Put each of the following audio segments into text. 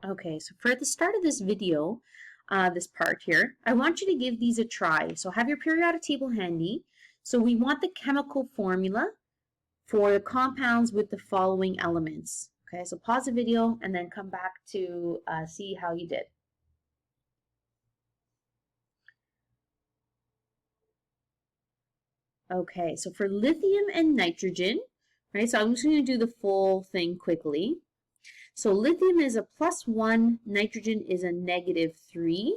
Okay, so for the start of this video, this part here, I want you to give these a try. So have your periodic table handy. So we want the chemical formula for the compounds with the following elements. Okay, so pause the video and then come back to see how you did. Okay, so for lithium and nitrogen, right, so I'm just going to do the full thing quickly. So lithium is a +1, nitrogen is a -3.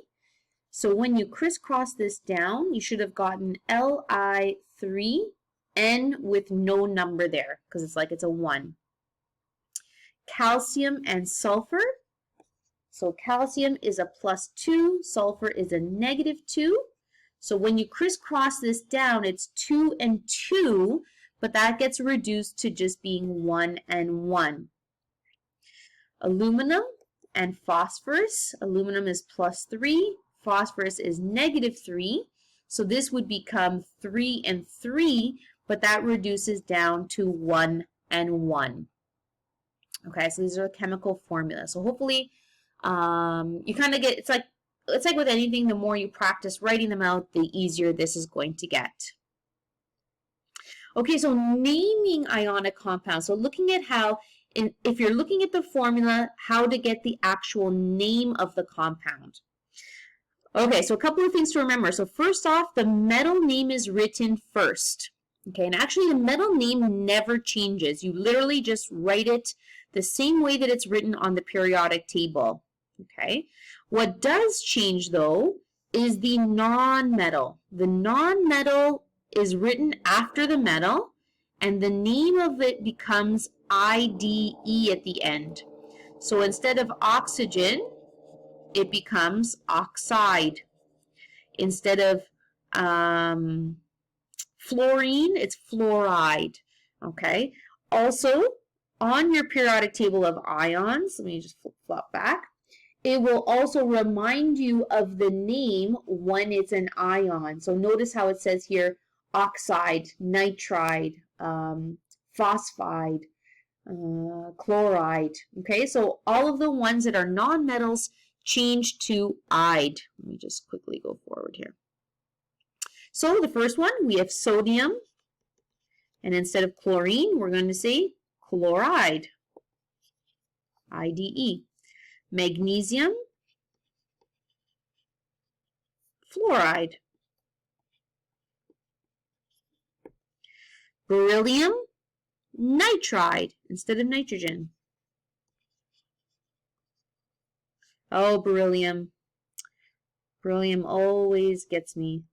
So when you crisscross this down, you should have gotten Li3, N with no number there, because it's like it's a 1. Calcium and sulfur. So calcium is a +2, sulfur is a -2. So when you crisscross this down, it's 2 and 2, but that gets reduced to just being 1 and 1. Aluminum and phosphorus. Aluminum is +3, phosphorus is -3. So this would become 3 and 3, but that reduces down to 1 and 1. Okay, so these are the chemical formulas. So hopefully you kind of get, it's like with anything, the more you practice writing them out, the easier this is going to get. Okay, so naming ionic compounds. So looking at how, if you're looking at the formula, how to get the actual name of the compound. Okay, so a couple of things to remember. So first off, the metal name is written first. Okay, and actually the metal name never changes. You literally just write it the same way that it's written on the periodic table. Okay, what does change though is the non-metal. The non-metal is written after the metal, and the name of it becomes IDE at the end. So instead of oxygen, it becomes oxide. Instead of fluorine, it's fluoride. Okay. Also, on your periodic table of ions, let me just flip back, it will also remind you of the name when it's an ion. So notice how it says here, oxide, nitride, phosphide, chloride. Okay, so all of the ones that are non-metals change to "ide." Let me just quickly go forward here. So the first one, we have sodium, and instead of chlorine, we're going to say chloride, IDE. Magnesium, fluoride. Beryllium, nitride instead of nitrogen. Oh, beryllium. Beryllium always gets me.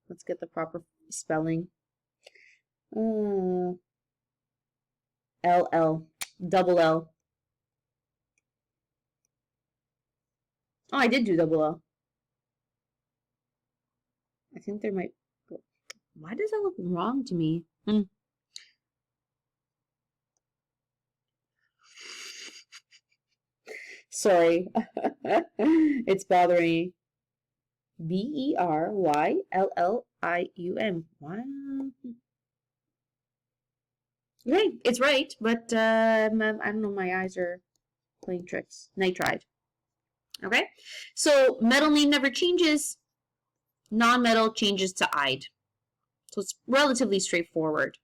Let's get the proper spelling. LL, double L. Oh, I did do double L. I think there might... Why does that look wrong to me? Sorry. It's bothering me. Beryllium. Wow. Okay, it's right, but I don't know, my eyes are playing tricks. Nitride. Okay, so metal name never changes. Non-metal changes to "ide." So it's relatively straightforward.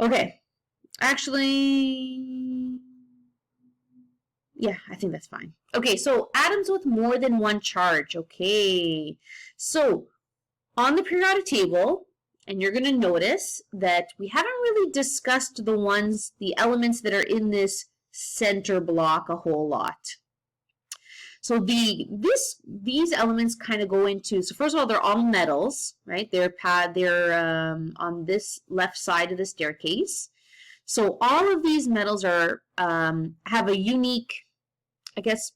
Okay, actually, yeah, I think that's fine. Okay, so atoms with more than one charge. Okay, so on the periodic table, and you're going to notice that we haven't really discussed the elements that are in this center block a whole lot. So these elements kind of go into, so first of all, they're all metals, right? They're on this left side of the staircase. So all of these metals are have a unique, I guess,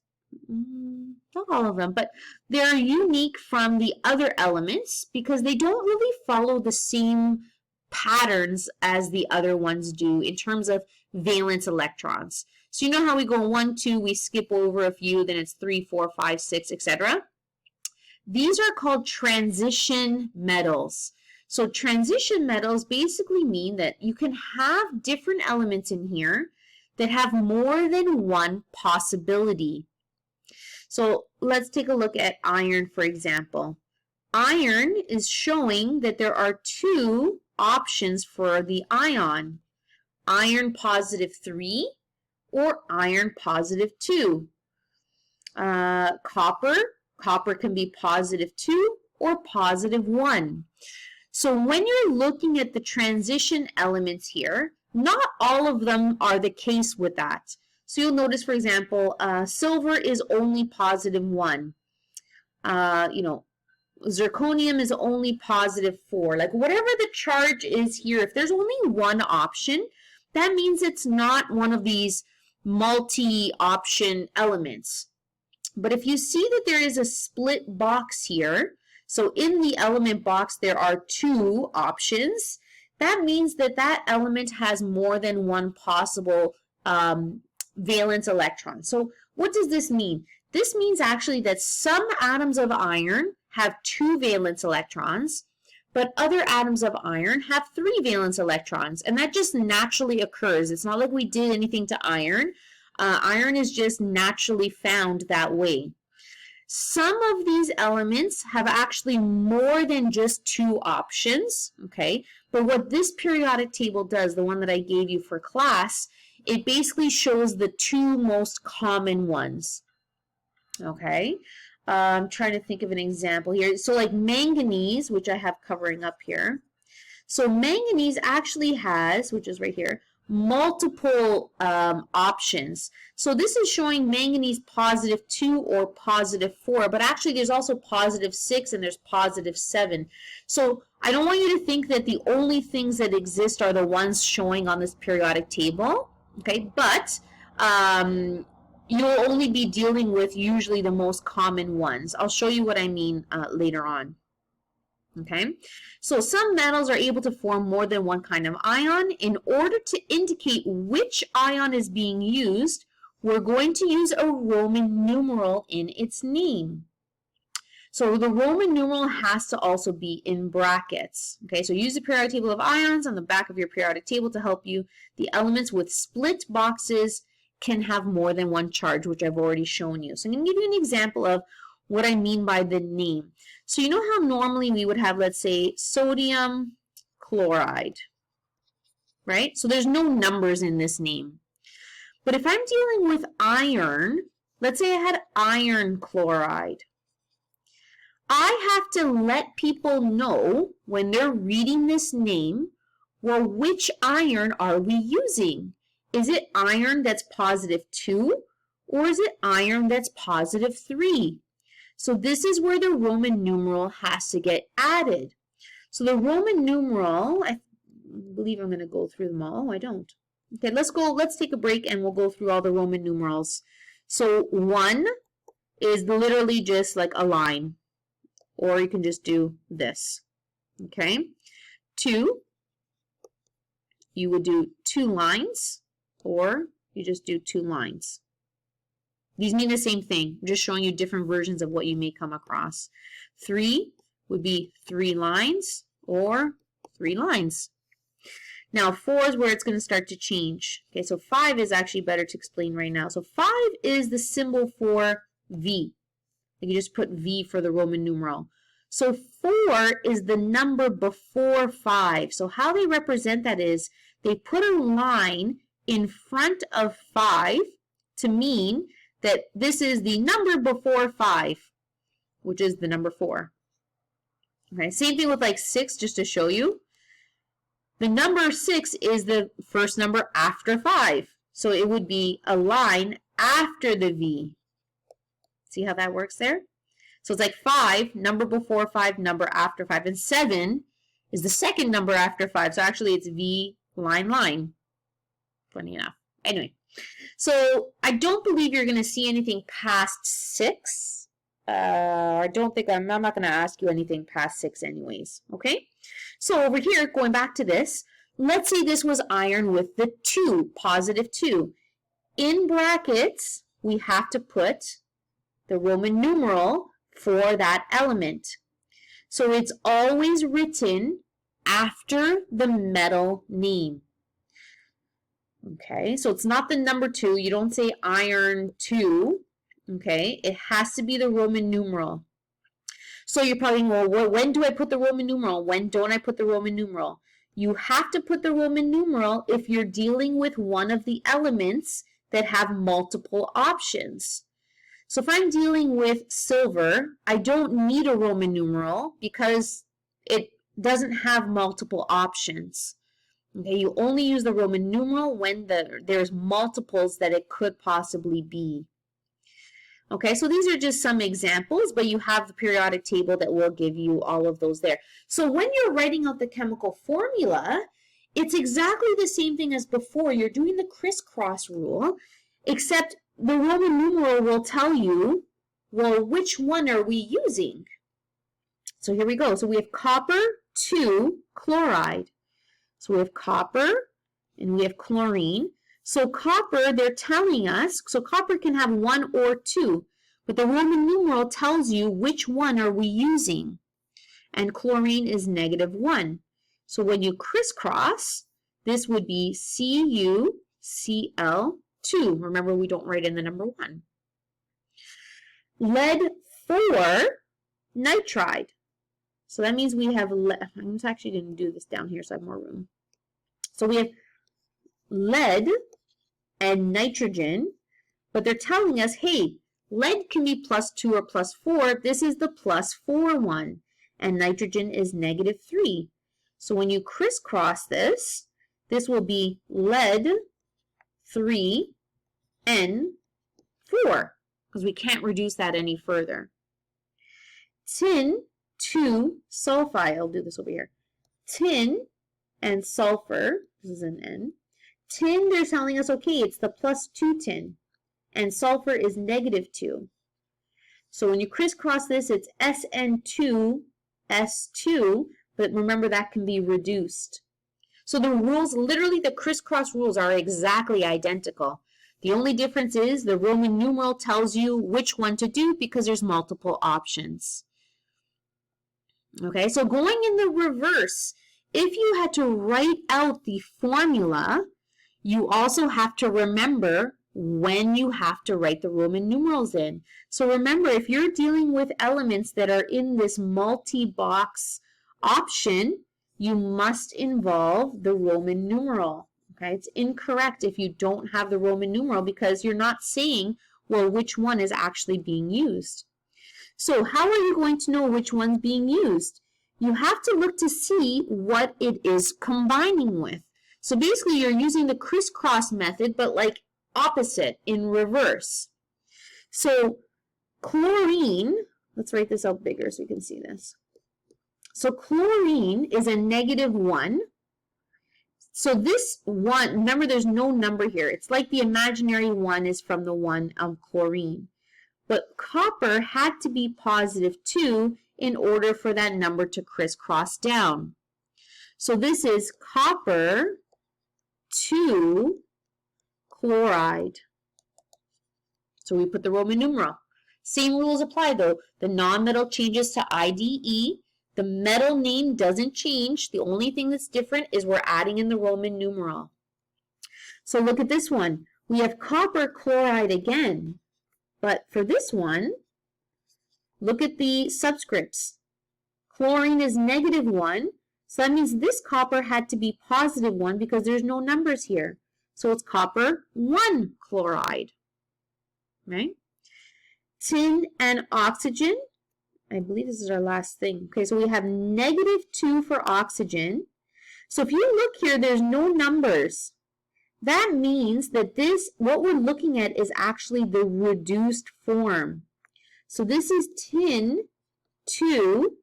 not all of them, but they're unique from the other elements because they don't really follow the same patterns as the other ones do in terms of valence electrons. So you know how we go 1, 2, we skip over a few, then it's 3, 4, 5, 6, etc. These are called transition metals. So transition metals basically mean that you can have different elements in here that have more than one possibility. So let's take a look at iron, for example. Iron is showing that there are two options for the ion. Iron positive 3 or iron positive 2. Copper can be positive 2 or positive 1. So when you're looking at the transition elements here, not all of them are the case with that. So you'll notice, for example, silver is only positive 1. Zirconium is only positive 4. Like whatever the charge is here, if there's only one option, that means it's not one of these multi-option elements. But if you see that there is a split box here, so in the element box there are two options, that means that that element has more than one possible valence electron. So what does this mean? This means actually that some atoms of iron have 2 valence electrons, but other atoms of iron have 3 valence electrons, and that just naturally occurs. It's not like we did anything to iron. Iron is just naturally found that way. Some of these elements have actually more than just 2 options, okay? But what this periodic table does, the one that I gave you for class, it basically shows the 2 most common ones, okay? I'm trying to think of an example here. So like manganese, which I have covering up here. So manganese actually has, which is right here, multiple options. So this is showing manganese positive 2 or positive 4, but actually there's also positive 6 and there's positive 7. So I don't want you to think that the only things that exist are the ones showing on this periodic table, okay? But you'll only be dealing with usually the most common ones. I'll show you what I mean later on. Okay, so some metals are able to form more than one kind of ion. In order to indicate which ion is being used, we're going to use a Roman numeral in its name. So the Roman numeral has to also be in brackets. Okay, so use the periodic table of ions on the back of your periodic table to help you. The elements with split boxes can have more than one charge, which I've already shown you. So I'm going to give you an example of what I mean by the name. So you know how normally we would have, let's say, sodium chloride, right? So there's no numbers in this name. But if I'm dealing with iron, let's say I had iron chloride, I have to let people know when they're reading this name, well, which iron are we using? Is it iron that's positive 2 or is it iron that's positive 3? So this is where the Roman numeral has to get added. So the Roman numeral, I believe I'm going to go through them all. Oh, I don't. Okay, let's take a break and we'll go through all the Roman numerals. So 1 is literally just like a line, or you can just do this. Okay, 2, you would do 2 lines, or you just do 2 lines. These mean the same thing. I'm just showing you different versions of what you may come across. 3 would be 3 lines or 3 lines. Now 4 is where it's going to start to change. Okay, so 5 is actually better to explain right now. So 5 is the symbol for V. You just put V for the Roman numeral. So 4 is the number before 5. So how they represent that is they put a line in front of 5 to mean that this is the number before 5, which is the number 4. Okay, same thing with like 6, just to show you. The number 6 is the first number after 5. So it would be a line after the V. See how that works there? So it's like 5, number before 5, number after 5. And 7 is the second number after 5. So actually it's V, line, line. Funny enough. Anyway. So I don't believe you're going to see anything past 6. I'm not going to ask you anything past 6 anyways. Okay? So over here, going back to this, let's say this was iron with the 2, positive 2. In brackets, we have to put the Roman numeral for that element. So it's always written after the metal name. Okay, so it's not the number 2. You don't say iron 2. Okay, it has to be the Roman numeral. So you're probably, well, when do I put the Roman numeral? When don't I put the Roman numeral? You have to put the Roman numeral if you're dealing with one of the elements that have multiple options. So if I'm dealing with silver, I don't need a Roman numeral because it doesn't have multiple options. Okay, you only use the Roman numeral when there's multiples that it could possibly be. Okay, so these are just some examples, but you have the periodic table that will give you all of those there. So when you're writing out the chemical formula, it's exactly the same thing as before. You're doing the crisscross rule, except the Roman numeral will tell you, well, which one are we using? So here we go. So we have copper 2 chloride. So we have copper and we have chlorine. So copper, they're telling us, so copper can have 1 or 2, but the Roman numeral tells you which one are we using. And chlorine is -1. So when you crisscross, this would be CuCl2. Remember, we don't write in the number 1. Lead 4 nitride. So that means we have, I'm actually going to do this down here so I have more room. So we have lead and nitrogen, but they're telling us, hey, lead can be +2 or +4. This is the +4 one, and nitrogen is -3. So when you crisscross this, this will be lead 3N4, because we can't reduce that any further. Tin 2 sulfide, I'll do this over here. Tin and sulfur, this is an N. Tin, they're telling us, okay, it's the +2 tin, and sulfur is -2. So when you crisscross this, it's SN2, S2, but remember that can be reduced. So the rules, literally the crisscross rules are exactly identical. The only difference is the Roman numeral tells you which one to do because there's multiple options. Okay, so going in the reverse, if you had to write out the formula, you also have to remember when you have to write the Roman numerals in. So remember, if you're dealing with elements that are in this multi-box option, you must involve the Roman numeral. Okay, it's incorrect if you don't have the Roman numeral because you're not saying, well, which one is actually being used. So how are you going to know which one's being used? You have to look to see what it is combining with. So basically you're using the crisscross method, but like opposite, in reverse. So chlorine, let's write this out bigger so you can see this. So chlorine is a -1. So this one, remember there's no number here. It's like the imaginary 1 is from the 1 of chlorine. But copper had to be +2 in order for that number to crisscross down. So this is copper 2 chloride. So we put the Roman numeral. Same rules apply though. The nonmetal changes to IDE. The metal name doesn't change. The only thing that's different is we're adding in the Roman numeral. So look at this one. We have copper chloride again. But for this one, look at the subscripts. Chlorine is -1. So that means this copper had to be +1 because there's no numbers here. So it's copper 1 chloride. Right? Tin and oxygen. I believe this is our last thing. Okay, so we have -2 for oxygen. So if you look here, there's no numbers. That means that this, what we're looking at is actually the reduced form. So this is tin 2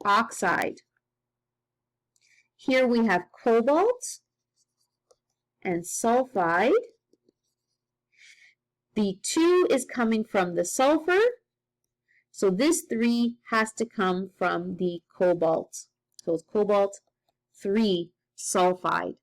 oxide. Here we have cobalt and sulfide. The 2 is coming from the sulfur. So this 3 has to come from the cobalt. So it's cobalt 3 sulfide.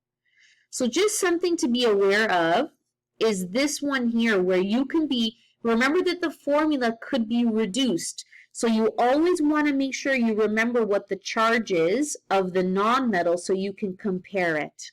So just something to be aware of is this one here where you can be, remember that the formula could be reduced. So you always want to make sure you remember what the charge is of the nonmetal so you can compare it.